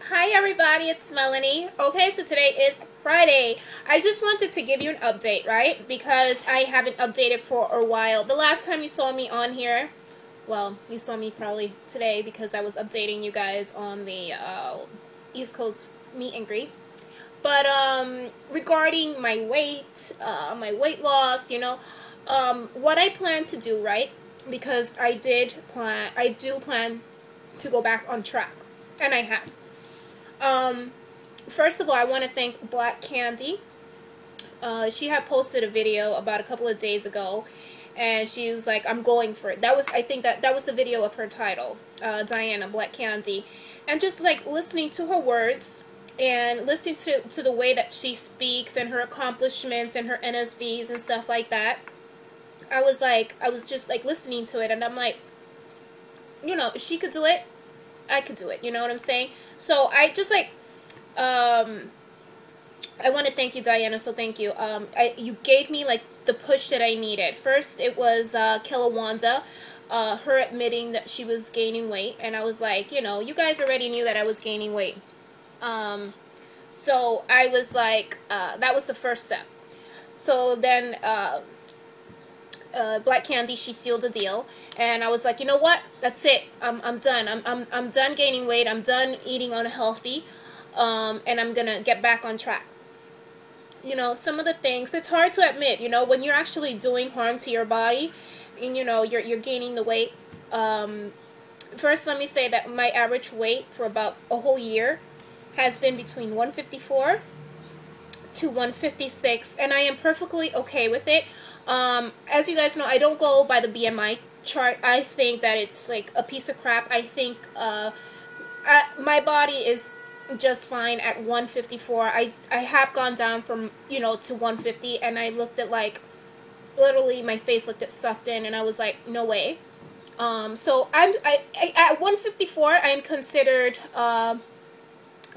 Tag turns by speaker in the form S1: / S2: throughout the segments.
S1: Hi everybody, it's Melanie. Okay, so today is Friday. I just wanted to give you an update, right? Because I haven't updated for a while. The last time you saw me on here, well, you saw me probably today because I was updating you guys on the East Coast meet and greet. But regarding my weight loss, what I plan to do, right? Because I do plan to go back on track, and I have. First of all, I want to thank Black Candy. She had posted a video about a couple of days ago, and she was like, "I'm going for it." I think that was the video of her title, Diana Black Candy, and just like listening to her words and listening to the way that she speaks and her accomplishments and her NSVs and stuff like that. I was just like listening to it, and I'm like, if she could do it, I could do it. You know what I'm saying? So I just like, I want to thank you, Diana. So thank you. You gave me like the push that I needed. First, it was Kilawanda, her admitting that she was gaining weight, and I was like, you guys already knew that I was gaining weight. So I was like, that was the first step. So then, Black Candy, she sealed the deal, and I was like, you know what? That's it. I'm done. I'm done gaining weight. I'm done eating unhealthy, and I'm gonna get back on track. Some of the things, it's hard to admit. When you're actually doing harm to your body, and you're gaining the weight. First, let me say that my average weight for about a whole year has been between 154 to 156, and I am perfectly okay with it. As you guys know, I don't go by the BMI chart. I think that it's like a piece of crap. I think my body is just fine at 154. I have gone down from to 150, and I looked at, like, literally my face looked at sucked in, and I was like, no way. So I at 154 I am considered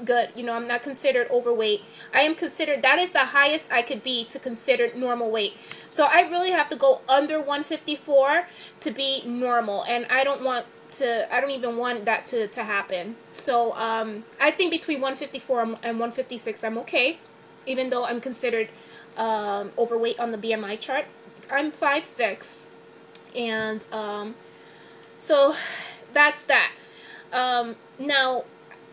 S1: good. I'm not considered overweight. I am considered, that is the highest I could be to consider normal weight. So I really have to go under 154 to be normal, and I don't even want that to happen. So I think between 154 and 156 I'm okay, even though I'm considered overweight on the BMI chart. I'm 5'6", and so that's that. Now,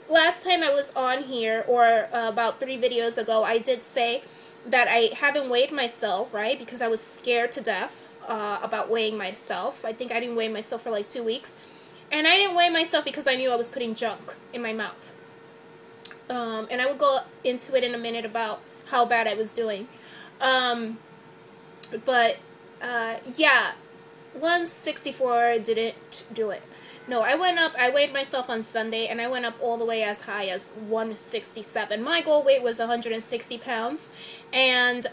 S1: last time I was on here, or about 3 videos ago, I did say that I haven't weighed myself, right? Because I was scared to death about weighing myself. I think I didn't weigh myself for like 2 weeks. And I didn't weigh myself because I knew I was putting junk in my mouth. And I will go into it in a minute about how bad I was doing. Yeah, 164 didn't do it. No, I weighed myself on Sunday, and I went up all the way as high as 167. My goal weight was 160 pounds, and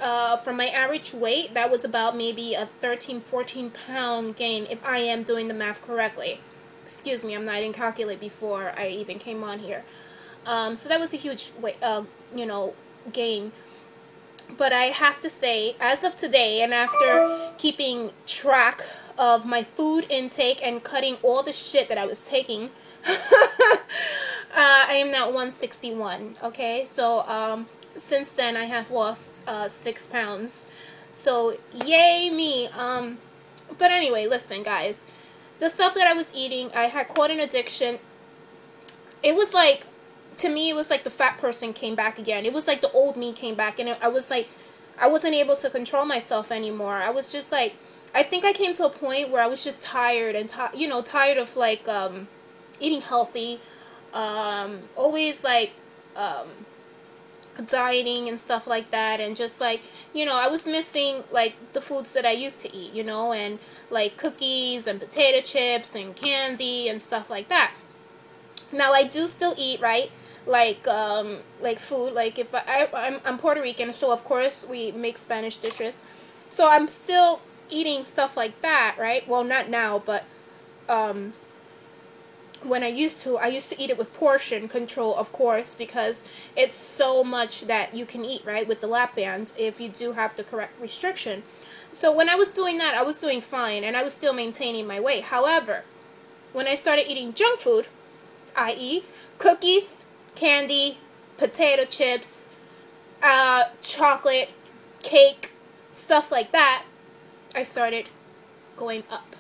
S1: from my average weight, that was about maybe a 13-14 pound gain, if I am doing the math correctly. Excuse me, I didn't calculate before I even came on here. So that was a huge weight, gain. But I have to say, as of today, and after keeping track of my food intake and cutting all the shit that I was taking, I am now 161, okay? So, since then, I have lost 6 pounds. So, yay me. But anyway, listen, guys. The stuff that I was eating, I had caught an addiction. It was like, to me, it was like the fat person came back again. It was like the old me came back, and I was like, I wasn't able to control myself anymore. I was just like, I think I came to a point where I was just tired, and tired of like eating healthy, always like dieting and stuff like that, and just like, I was missing like the foods that I used to eat, and like cookies and potato chips and candy and stuff like that. Now I do still eat, right? Like food, like if I'm Puerto Rican, so of course we make Spanish dishes, so I'm still eating stuff like that, right? Well, not now, but when I used to eat it with portion control, of course, because it's so much that you can eat, right, with the lap band, if you do have the correct restriction. So when I was doing that, I was doing fine, and I was still maintaining my weight. However, when I started eating junk food, i.e. cookies, candy, potato chips, chocolate, cake, stuff like that, I started going up.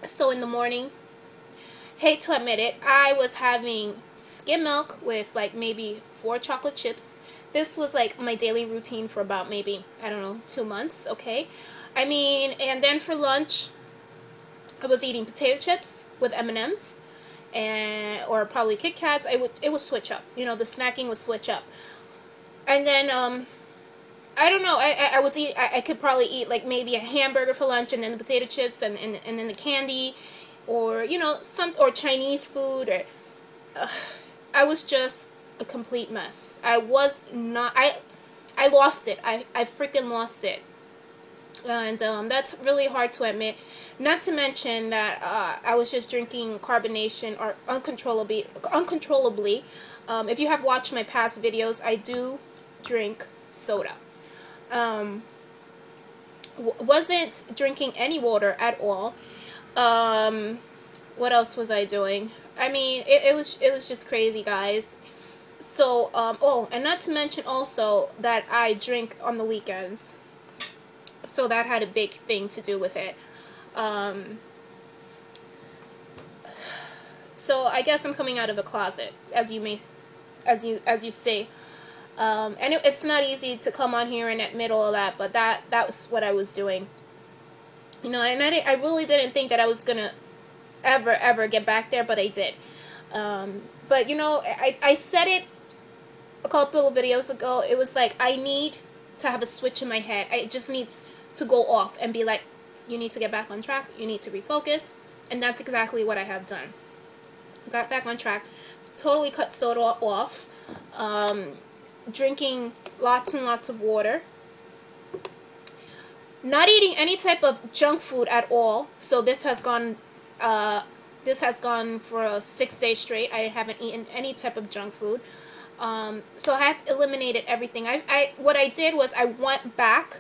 S1: So in the morning, hate to admit it, I was having skim milk with like maybe 4 chocolate chips. This was like my daily routine for about maybe, I don't know, 2 months, okay? I mean, and then for lunch, I was eating potato chips with M&Ms, and or probably Kit Kats. It would switch up. You know, the snacking would switch up. And then I don't know. I could probably eat like maybe a hamburger for lunch, and then the potato chips, and then the candy, or you know, or Chinese food, or I was just a complete mess. I was not. I lost it. I freaking lost it. And that's really hard to admit. Not to mention that I was just drinking carbonation or uncontrollably. If you have watched my past videos, I do drink soda. Wasn't drinking any water at all. What else was I doing? I mean, it was just crazy, guys. So, oh, and not to mention also that I drink on the weekends. So that had a big thing to do with it. So I guess I'm coming out of the closet, as you say. And it's not easy to come on here and admit all of that, but that was what I was doing. You know, and I really didn't think that I was gonna ever get back there, but I did. But you know, I said it a couple of videos ago. It was like, I need to have a switch in my head. It just needs to go off and be like, you need to get back on track, you need to refocus. And that's exactly what I have done. Got back on track, totally cut soda off, drinking lots and lots of water, not eating any type of junk food at all. So this has gone for 6 days straight. I haven't eaten any type of junk food. So I have eliminated everything. What I did was I went back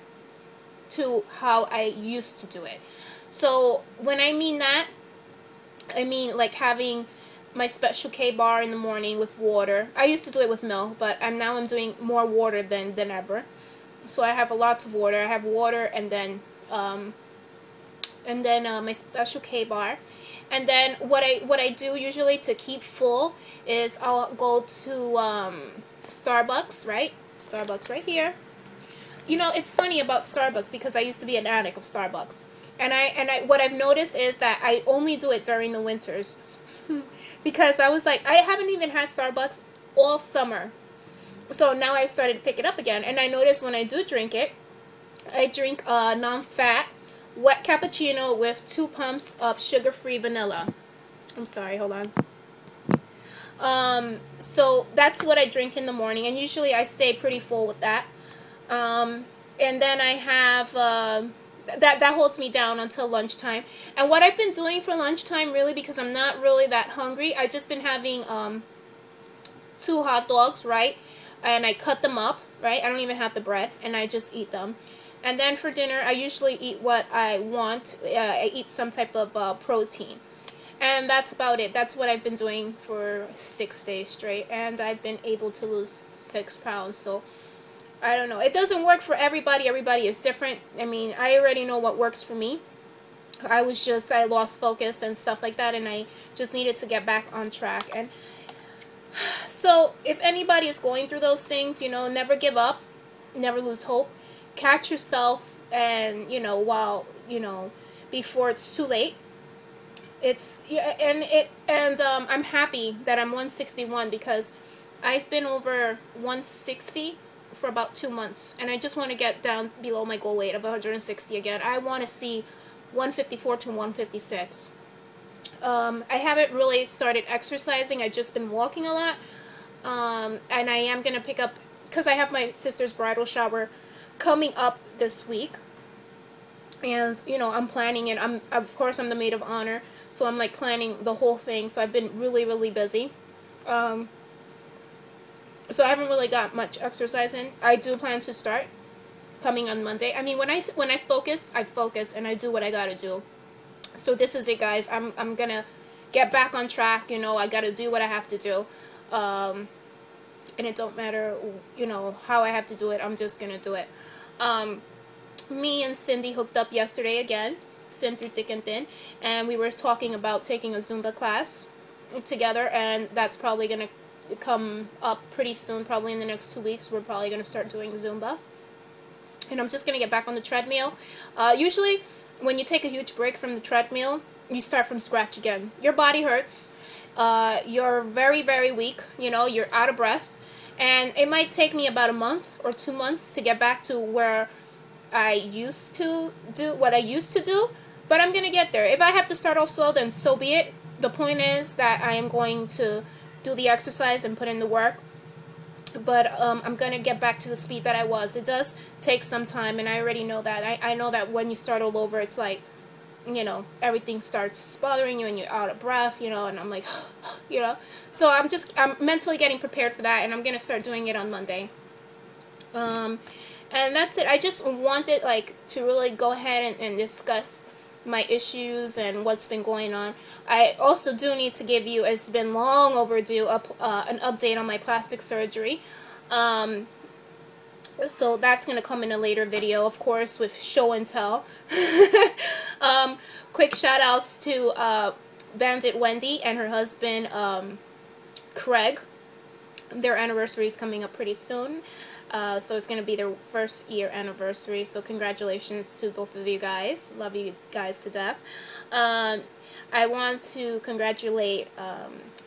S1: to how I used to do it. So when I mean that, I mean like having my Special K bar in the morning with water. I used to do it with milk, but now I'm doing more water than ever. So I have lots of water. I have water, and then my Special K bar. And then what I do usually to keep full is I'll go to Starbucks, right? Starbucks right here. You know, it's funny about Starbucks because I used to be an addict of Starbucks. And I what I've noticed is that I only do it during the winters. Because I was like, I haven't even had Starbucks all summer. So now I've started to pick it up again. And I notice when I do drink it, I drink non-fat wet cappuccino with 2 pumps of sugar-free vanilla. I'm sorry, hold on. So that's what I drink in the morning, and usually I stay pretty full with that. And then I have that holds me down until lunchtime. And what I've been doing for lunchtime, really, because I'm not really that hungry, I've just been having 2 hot dogs, right? And I cut them up, right? I don't even have the bread, and I just eat them. And then for dinner, I usually eat what I want. I eat some type of protein. And that's about it. That's what I've been doing for 6 days straight. And I've been able to lose 6 pounds. So, I don't know. It doesn't work for everybody. Everybody is different. I mean, I already know what works for me. I lost focus and stuff like that. And I just needed to get back on track. And so, if anybody is going through those things, you know, never give up. Never lose hope. Catch yourself, and you know, while you know, before it's too late. I'm happy that I'm 161 because I've been over 160 for about 2 months, and I just want to get down below my goal weight of 160 again. I want to see 154 to 156. I haven't really started exercising. I've just been walking a lot, and I am gonna pick up because I have my sister's bridal shower coming up this week, and you know, I'm planning it. Of course I'm the maid of honor, so I'm like planning the whole thing. So I've been really busy. So I haven't really got much exercise in. I do plan to start coming on Monday. I mean, when I focus, I focus, and I do what I gotta do. So this is it, guys. I'm gonna get back on track. You know, I got to do what I have to do. And it don't matter, you know, how I have to do it. I'm just going to do it. Me and Cindy hooked up yesterday again. Sin through thick and thin. And we were talking about taking a Zumba class together. And that's probably going to come up pretty soon. Probably in the next 2 weeks. We're probably going to start doing Zumba. And I'm just going to get back on the treadmill. Usually, when you take a huge break from the treadmill, you start from scratch again. Your body hurts. You're very, very weak. You know, you're out of breath. And it might take me about a month or 2 months to get back to where I used to do what I used to do. But I'm going to get there. If I have to start off slow, then so be it. The point is that I am going to do the exercise and put in the work. But I'm going to get back to the speed that I was. It does take some time, and I already know that. I know that when you start all over, it's like, you know, everything starts bothering you and you're out of breath, you know, and I'm like, you know. So I'm mentally getting prepared for that, and I'm going to start doing it on Monday. And that's it. I just wanted, like, to really go ahead and discuss my issues and what's been going on. I also do need to give you, it's been long overdue, an update on my plastic surgery. So that's going to come in a later video, of course, with show and tell. Quick shout outs to Bandit Wendy and her husband Craig. Their anniversary is coming up pretty soon. So it's going to be their first year anniversary. So congratulations to both of you guys. Love you guys to death. I want to congratulate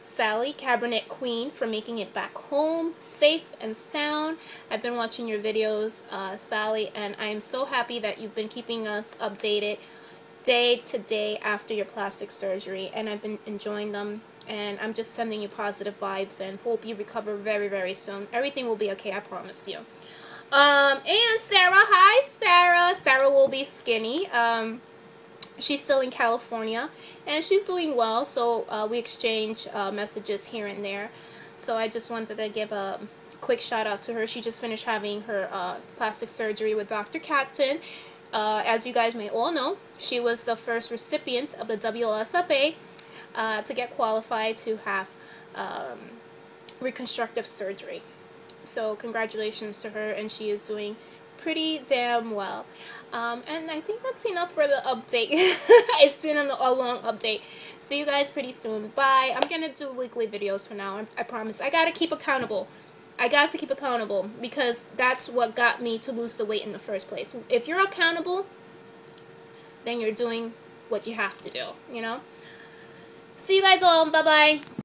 S1: Sally, Cabernet Queen, for making it back home safe and sound. I've been watching your videos, Sally, and I am so happy that you've been keeping us updated day to day after your plastic surgery, and I've been enjoying them. And I'm just sending you positive vibes and hope you recover very, very soon. Everything will be okay, I promise you. And Sarah, hi Sarah. Sarah will be skinny. She's still in California and she's doing well. So we exchange messages here and there. So I just wanted to give a quick shout out to her. She just finished having her plastic surgery with Dr. Katzen. As you guys may all know, she was the first recipient of the WLSFA to get qualified to have reconstructive surgery. So congratulations to her, and she is doing pretty damn well. And I think that's enough for the update. It's been a long update. See you guys pretty soon. Bye. I'm gonna do weekly videos for now, I promise. I gotta keep accountable. I got to keep accountable because that's what got me to lose the weight in the first place. If you're accountable, then you're doing what you have to do, you know? See you guys all. Bye-bye.